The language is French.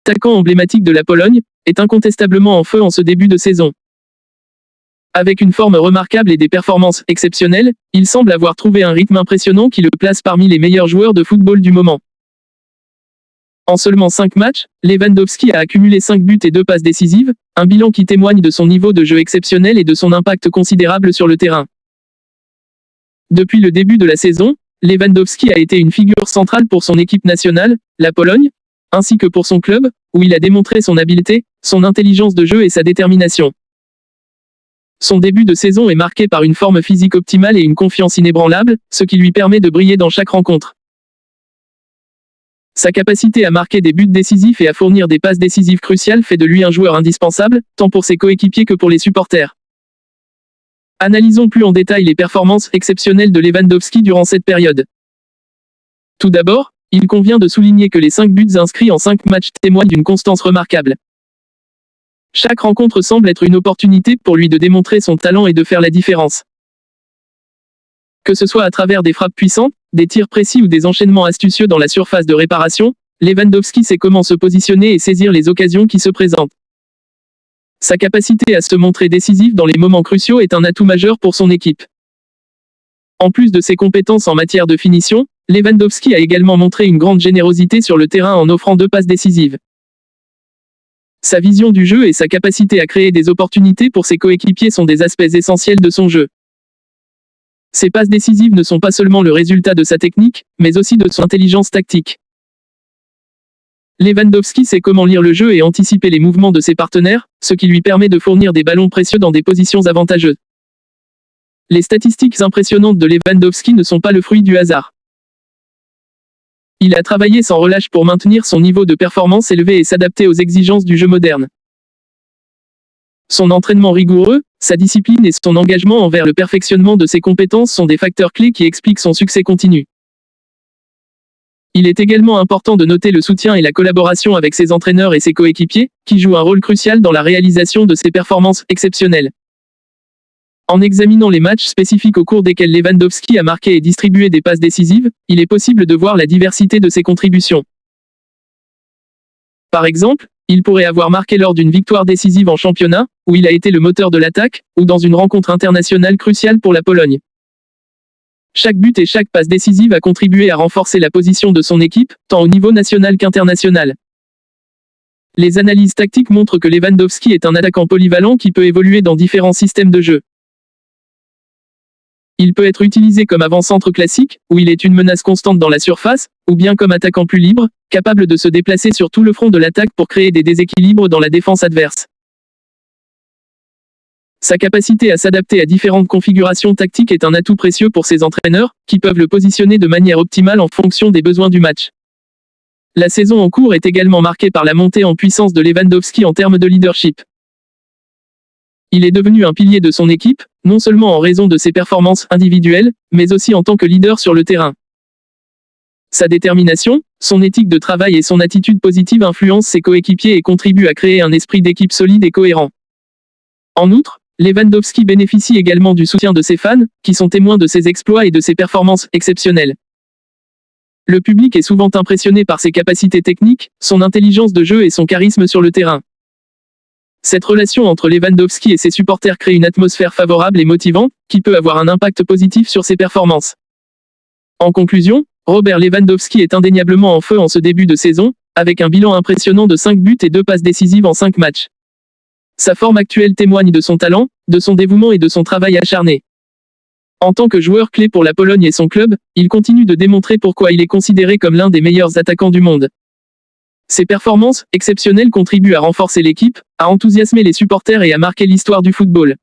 attaquant emblématique de la Pologne, est incontestablement en feu en ce début de saison. Avec une forme remarquable et des performances exceptionnelles, il semble avoir trouvé un rythme impressionnant qui le place parmi les meilleurs joueurs de football du moment. En seulement 5 matchs, Lewandowski a accumulé 5 buts et 2 passes décisives, un bilan qui témoigne de son niveau de jeu exceptionnel et de son impact considérable sur le terrain. Depuis le début de la saison, Lewandowski a été une figure centrale pour son équipe nationale, la Pologne, ainsi que pour son club, où il a démontré son habileté, son intelligence de jeu et sa détermination. Son début de saison est marqué par une forme physique optimale et une confiance inébranlable, ce qui lui permet de briller dans chaque rencontre. Sa capacité à marquer des buts décisifs et à fournir des passes décisives cruciales fait de lui un joueur indispensable, tant pour ses coéquipiers que pour les supporters. Analysons plus en détail les performances exceptionnelles de Lewandowski durant cette période. Tout d'abord, il convient de souligner que les 5 buts inscrits en 5 matchs témoignent d'une constance remarquable. Chaque rencontre semble être une opportunité pour lui de démontrer son talent et de faire la différence. Que ce soit à travers des frappes puissantes, des tirs précis ou des enchaînements astucieux dans la surface de réparation, Lewandowski sait comment se positionner et saisir les occasions qui se présentent. Sa capacité à se montrer décisif dans les moments cruciaux est un atout majeur pour son équipe. En plus de ses compétences en matière de finition, Lewandowski a également montré une grande générosité sur le terrain en offrant 2 passes décisives. Sa vision du jeu et sa capacité à créer des opportunités pour ses coéquipiers sont des aspects essentiels de son jeu. Ses passes décisives ne sont pas seulement le résultat de sa technique, mais aussi de son intelligence tactique. Lewandowski sait comment lire le jeu et anticiper les mouvements de ses partenaires, ce qui lui permet de fournir des ballons précieux dans des positions avantageuses. Les statistiques impressionnantes de Lewandowski ne sont pas le fruit du hasard. Il a travaillé sans relâche pour maintenir son niveau de performance élevé et s'adapter aux exigences du jeu moderne. Son entraînement rigoureux, sa discipline et son engagement envers le perfectionnement de ses compétences sont des facteurs clés qui expliquent son succès continu. Il est également important de noter le soutien et la collaboration avec ses entraîneurs et ses coéquipiers, qui jouent un rôle crucial dans la réalisation de ses performances exceptionnelles. En examinant les matchs spécifiques au cours desquels Lewandowski a marqué et distribué des passes décisives, il est possible de voir la diversité de ses contributions. Par exemple, il pourrait avoir marqué lors d'une victoire décisive en championnat, où il a été le moteur de l'attaque, ou dans une rencontre internationale cruciale pour la Pologne. Chaque but et chaque passe décisive a contribué à renforcer la position de son équipe, tant au niveau national qu'international. Les analyses tactiques montrent que Lewandowski est un attaquant polyvalent qui peut évoluer dans différents systèmes de jeu. Il peut être utilisé comme avant-centre classique, où il est une menace constante dans la surface, ou bien comme attaquant plus libre, capable de se déplacer sur tout le front de l'attaque pour créer des déséquilibres dans la défense adverse. Sa capacité à s'adapter à différentes configurations tactiques est un atout précieux pour ses entraîneurs, qui peuvent le positionner de manière optimale en fonction des besoins du match. La saison en cours est également marquée par la montée en puissance de Lewandowski en termes de leadership. Il est devenu un pilier de son équipe, non seulement en raison de ses performances individuelles, mais aussi en tant que leader sur le terrain. Sa détermination, son éthique de travail et son attitude positive influencent ses coéquipiers et contribuent à créer un esprit d'équipe solide et cohérent. En outre, Lewandowski bénéficie également du soutien de ses fans, qui sont témoins de ses exploits et de ses performances exceptionnelles. Le public est souvent impressionné par ses capacités techniques, son intelligence de jeu et son charisme sur le terrain. Cette relation entre Lewandowski et ses supporters crée une atmosphère favorable et motivante, qui peut avoir un impact positif sur ses performances. En conclusion, Robert Lewandowski est indéniablement en feu en ce début de saison, avec un bilan impressionnant de 5 buts et 2 passes décisives en 5 matchs. Sa forme actuelle témoigne de son talent, de son dévouement et de son travail acharné. En tant que joueur clé pour la Pologne et son club, il continue de démontrer pourquoi il est considéré comme l'un des meilleurs attaquants du monde. Ses performances exceptionnelles contribuent à renforcer l'équipe, à enthousiasmer les supporters et à marquer l'histoire du football.